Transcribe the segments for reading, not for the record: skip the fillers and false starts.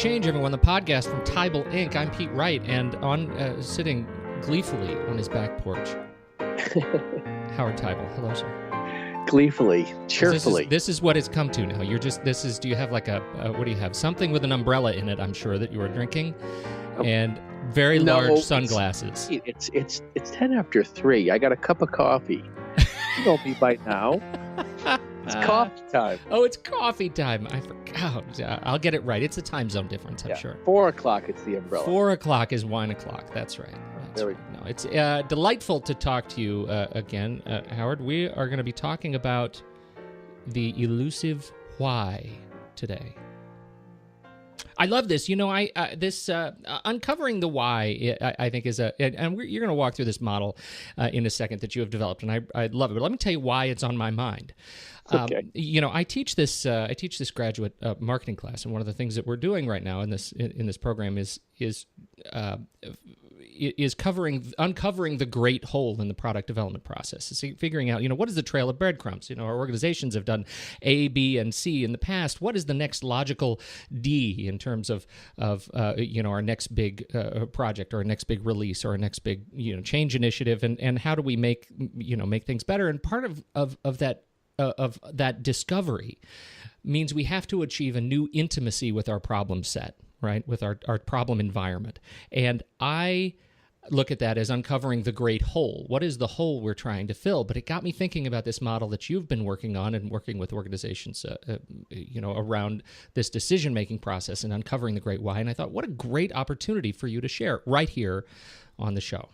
Change, everyone, the podcast from Teibel Inc. I'm Pete Wright, and sitting gleefully on his back porch, Howard Teibel. Hello, sir. Gleefully, cheerfully. This is what it's come to now. Do you have like what do you have? Something with an umbrella in it, I'm sure, that you are drinking, and very large sunglasses. It's 10 after 3. I got a cup of coffee. You know me by now. It's coffee time. Oh, it's coffee time. I forgot. I'll get it right. It's a time zone difference, I'm sure. 4 o'clock, it's the umbrella. 4 o'clock is wine o'clock. That's right. No, it's delightful to talk to you again, Howard. We are going to be talking about the elusive why today. I love this. You know, uncovering the why, I think, is you're going to walk through this model in a second that you have developed, and I love it. But let me tell you why it's on my mind. Okay. I teach this graduate marketing class, and one of the things that we're doing right now in this program is uncovering the great hole in the product development process. It's figuring out, what is the trail of breadcrumbs? Our organizations have done A, B, and C in the past. What is the next logical D in terms of our next big project, or our next big release, or our next big change initiative, and how do we make things better? And part of that discovery means we have to achieve a new intimacy with our problem set, right? With our problem environment. And I look at that as uncovering the great hole. What is the hole we're trying to fill? But it got me thinking about this model that you've been working on and working with organizations, around this decision-making process and uncovering the great why. And I thought, what a great opportunity for you to share right here on the show.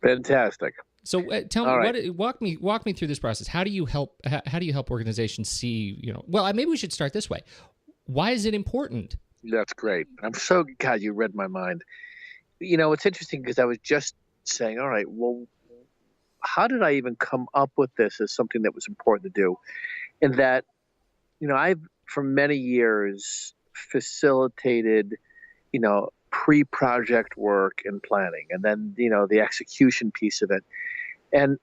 Fantastic. So tell me, walk me through this process. How do you help organizations see, maybe we should start this way. Why is it important? That's great. I'm so glad you read my mind. It's interesting because I was just saying, all right, well, how did I even come up with this as something that was important to do? And that, I've for many years facilitated, pre-project work and planning, and then, the execution piece of it. And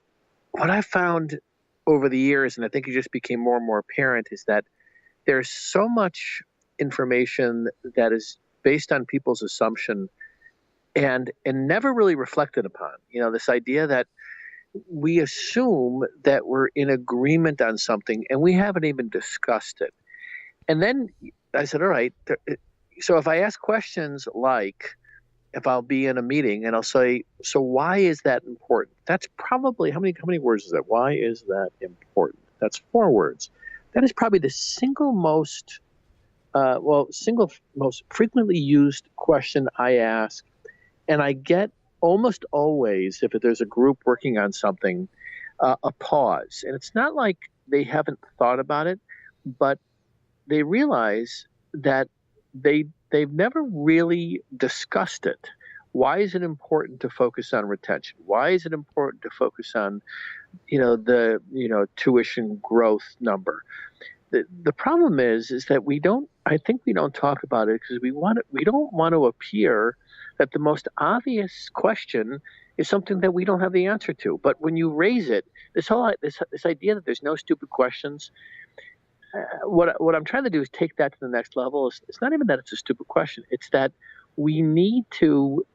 what I found over the years, and I think it just became more and more apparent, is that there's so much information that is based on people's assumption and never really reflected upon. This idea that we assume that we're in agreement on something and we haven't even discussed it. And then I said, all right, so if I ask questions like, if I'll be in a meeting and I'll say, so why is that important? That's probably, how many words is that? Why is that important? That's 4 words. That is probably the single most frequently used question I ask. And I get almost always, if there's a group working on something, a pause. And it's not like they haven't thought about it, but they realize that they've never really discussed it. Why is it important to focus on retention? Why is it important to focus on, the tuition growth number? The problem is that I think we don't talk about it because we don't want to appear that the most obvious question is something that we don't have the answer to. But when you raise it, this idea that there's no stupid questions, what I'm trying to do is take that to the next level. It's not even that it's a stupid question. It's that we need to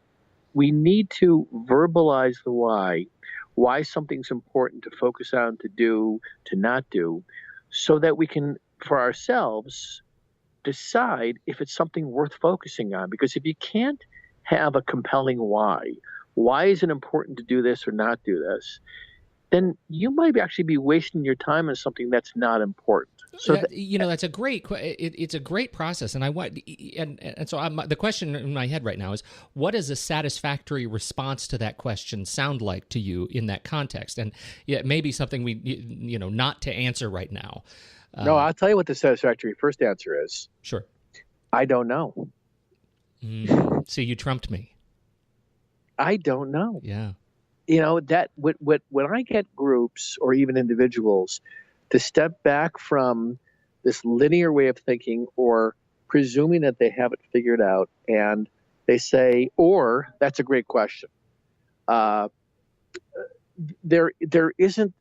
verbalize the why something's important to focus on, to do, to not do, so that we can, for ourselves, decide if it's something worth focusing on. Because if you can't have a compelling why is it important to do this or not do this, then you might actually be wasting your time on something that's not important. So that's a great. It's a great process, and the question in my head right now is, what does a satisfactory response to that question sound like to you in that context? And maybe something we not to answer right now. No, I'll tell you what the satisfactory first answer is. Sure. I don't know. See, you trumped me. I don't know. Yeah. That when I get groups or even individuals to step back from this linear way of thinking or presuming that they have it figured out, and they say, or that's a great question. There isn't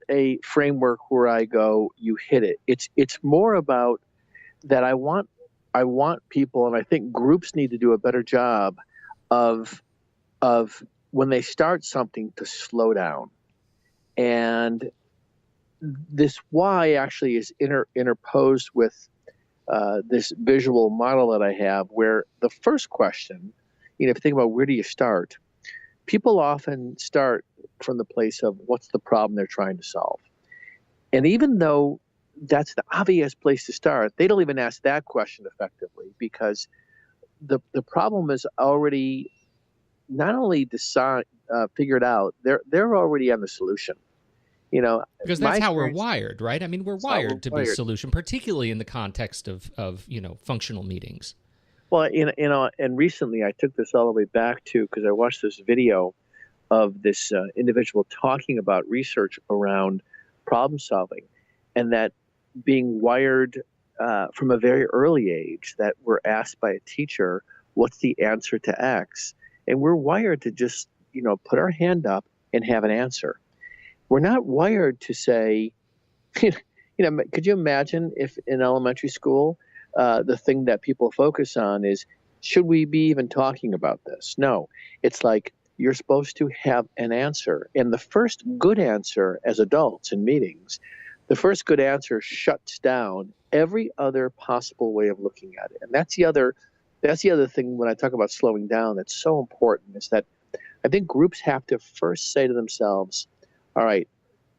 a framework where I go, you hit it. It's more about that I want I want people, and I think groups need to do a better job of when they start something to slow down. And this why actually is interposed with this visual model that I have, where the first question, if you think about where do you start, people often start from the place of what's the problem they're trying to solve. And even though that's the obvious place to start, they don't even ask that question effectively, because the problem is already not only figured out, they're already on the solution. Because that's how we're wired, right? I mean, we're wired to be solution, particularly in the context of functional meetings. Well, and recently I took this all the way back to, because I watched this video of this individual talking about research around problem solving, and that being wired from a very early age, that we're asked by a teacher, what's the answer to X? And we're wired to just, put our hand up and have an answer. We're not wired to say, could you imagine if in elementary school, the thing that people focus on is, should we be even talking about this? No, it's like you're supposed to have an answer. And the first good answer as adults in meetings, the first good answer shuts down every other possible way of looking at it. And that's the other thing when I talk about slowing down that's so important, is that I think groups have to first say to themselves, all right,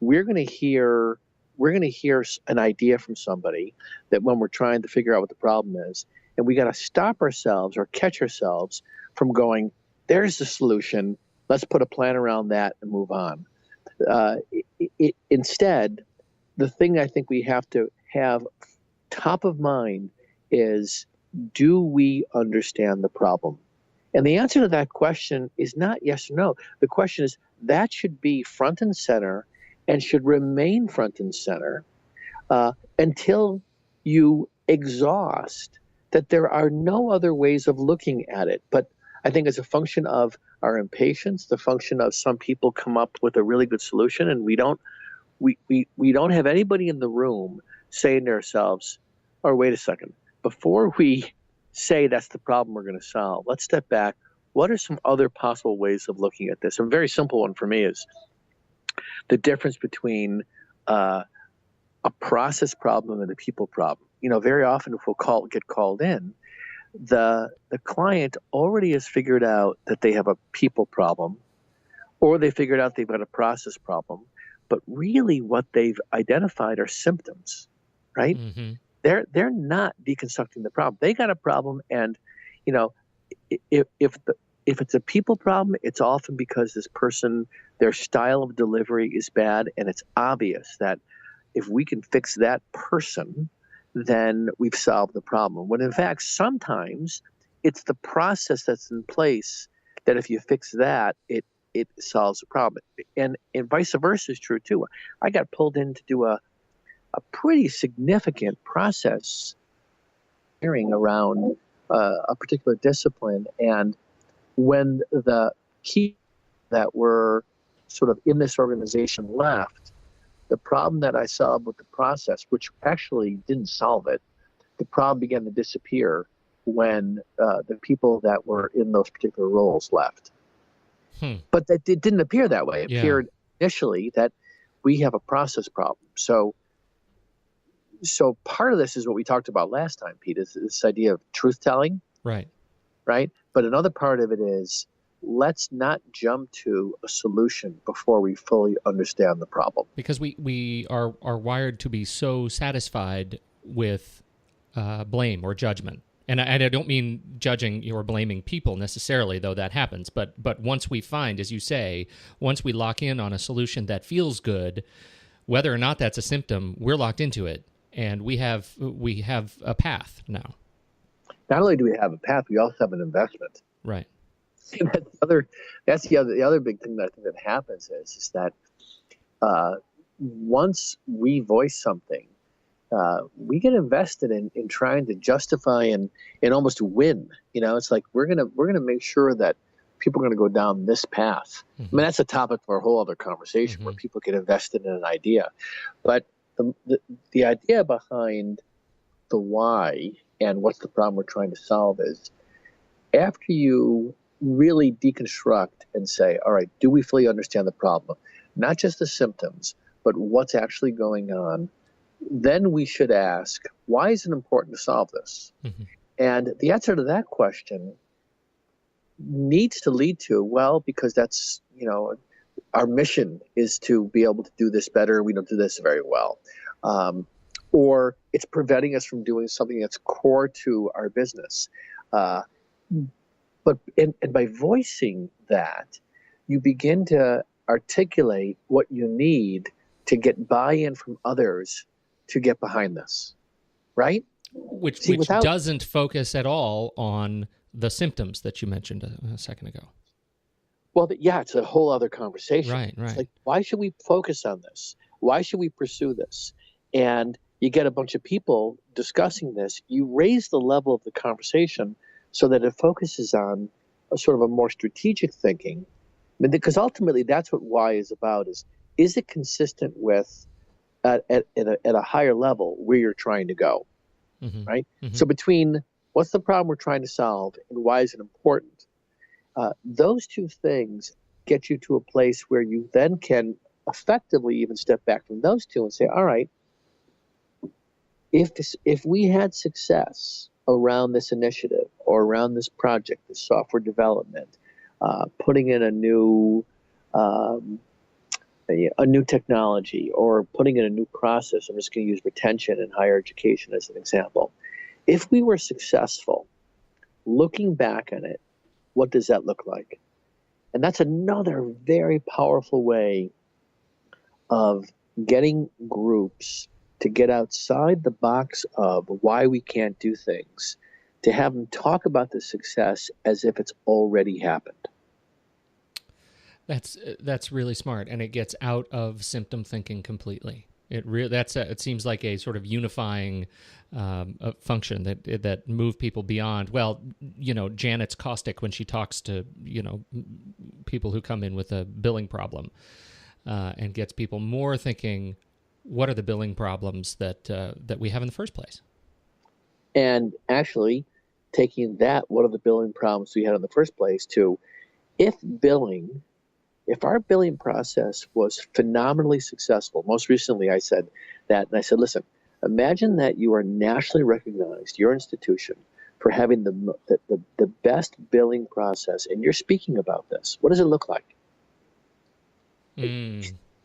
we're going to hear an idea from somebody that when we're trying to figure out what the problem is, and we got to stop ourselves or catch ourselves from going, there's the solution, let's put a plan around that and move on. Instead, the thing I think we have to have top of mind is, do we understand the problem? And the answer to that question is not yes or no. The question is, that should be front and center and should remain front and center until you exhaust that there are no other ways of looking at it. But I think as a function of our impatience, the function of some people come up with a really good solution, and we don't have anybody in the room saying to ourselves, or wait a second, before we say that's the problem we're going to solve, let's step back. What are some other possible ways of looking at this? A very simple one for me is the difference between a process problem and a people problem. Very often if we'll get called in, the client already has figured out that they have a people problem, or they figured out they've got a process problem. But really what they've identified are symptoms, right? Mm-hmm. They're not deconstructing the problem. They got a problem, and if it's a people problem, it's often because this person, their style of delivery is bad, and it's obvious that if we can fix that person, then we've solved the problem. When in fact, sometimes it's the process that's in place that if you fix that, it solves the problem. And vice versa is true too. I got pulled in to do a pretty significant process hearing around a particular discipline. And when the key that were sort of in this organization left, the problem that I solved with the process, which actually didn't solve it, the problem began to disappear when the people that were in those particular roles left. But it didn't appear that way. It appeared initially that we have a process problem. So part of this is what we talked about last time, Pete, is this idea of truth telling. Right. But another part of it is, let's not jump to a solution before we fully understand the problem. Because we are wired to be so satisfied with blame or judgment. And I don't mean judging or blaming people necessarily, though that happens. But once we find, as you say, once we lock in on a solution that feels good, whether or not that's a symptom, we're locked into it, and we have a path now. Not only do we have a path, we also have an investment. Right. And that's the other big thing that I think that happens is that once we voice something, we get invested in trying to justify and almost win. It's like we're gonna make sure that people are gonna go down this path. Mm-hmm. I mean, that's a topic for a whole other conversation, where people get invested in an idea. But the idea behind the why and what's the problem we're trying to solve is after you really deconstruct and say, all right, do we fully understand the problem? Not just the symptoms, but what's actually going on. Then we should ask, why is it important to solve this? Mm-hmm. And the answer to that question needs to lead to, well, because that's, our mission is to be able to do this better. We don't do this very well. Or it's preventing us from doing something that's core to our business. But by voicing that, you begin to articulate what you need to get buy-in from others to get behind this, right? Which doesn't focus at all on the symptoms that you mentioned a second ago. Well, yeah, it's a whole other conversation. Right. It's like, why should we focus on this? Why should we pursue this? And you get a bunch of people discussing this. You raise the level of the conversation so that it focuses on a sort of a more strategic thinking. I mean, because ultimately that's what why is about, is it consistent with at a higher level where you're trying to go, right? Mm-hmm. So between what's the problem we're trying to solve and why is it important, those two things get you to a place where you then can effectively even step back from those two and say, all right, if we had success around this initiative or around this project, this software development, putting in a new technology or putting in a new process. I'm just going to use retention in higher education as an example. If we were successful, looking back on it, what does that look like? And that's another very powerful way of getting groups to get outside the box of why we can't do things, to have them talk about the success as if it's already happened. That's really smart, and it gets out of symptom thinking completely. It seems like a sort of unifying function that move people beyond. Well, Janet's caustic when she talks to people who come in with a billing problem, and gets people more thinking, what are the billing problems that we have in the first place? And actually, taking that, what are the billing problems we had in the first place, to if our billing process was phenomenally successful. Most recently, I said that, and I said, listen, imagine that you are nationally recognized, your institution, for having the best billing process, and you're speaking about this. What does it look like?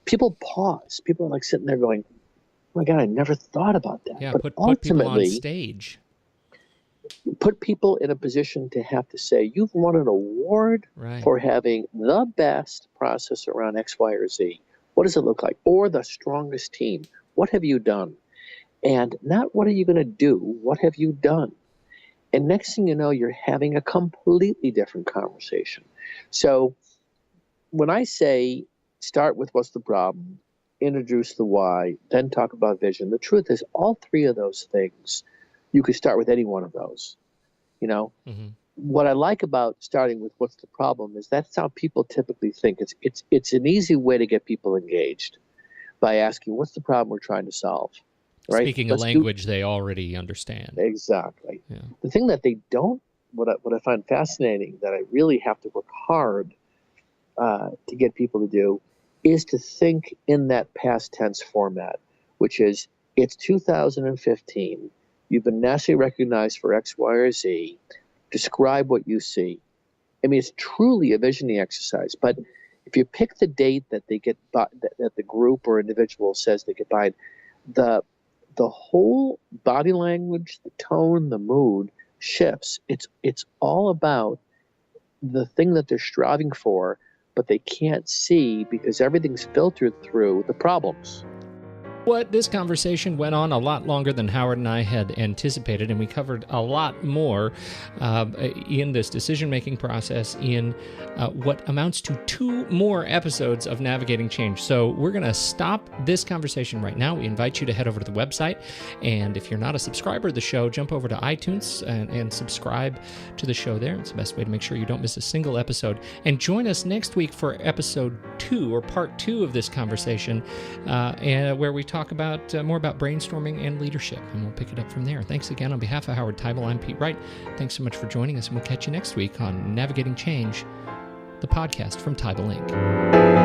People pause. People are like sitting there going, oh my God, I never thought about that. Yeah, but put people on stage. Put people in a position to have to say, you've won an award for having the best process around X, Y, or Z. What does it look like? Or the strongest team. What have you done? And not what are you going to do? What have you done? And next thing you know, you're having a completely different conversation. So when I say start with what's the problem, introduce the why, then talk about vision, the truth is all three of those things, you could start with any one of those. Mm-hmm. What I like about starting with what's the problem is that's how people typically think. It's an easy way to get people engaged by asking, what's the problem we're trying to solve? Right? Speaking a language they already understand. Exactly. Yeah. The thing that they don't, what I find fascinating, that I really have to work hard to get people to do, is to think in that past tense format, which is, it's 2015. You've been nationally recognized for X, Y, or Z. Describe what you see. I mean, it's truly a visioning exercise. But if you pick the date that they get that the group or individual says they get behind, the whole body language, the tone, the mood shifts. It's all about the thing that they're striving for, but they can't see because everything's filtered through the problems. This conversation went on a lot longer than Howard and I had anticipated, and we covered a lot more in this decision-making process in what amounts to 2 more episodes of Navigating Change. So we're going to stop this conversation right now. We invite you to head over to the website, and if you're not a subscriber of the show, jump over to iTunes and subscribe to the show there. It's the best way to make sure you don't miss a single episode. And join us next week for episode 2, or part 2 of this conversation, where we talk about more about brainstorming and leadership, and we'll pick it up from there. Thanks again on behalf of Howard Teibel. I'm Pete Wright. Thanks so much for joining us, and we'll catch you next week on Navigating Change, the podcast from Teibel Inc.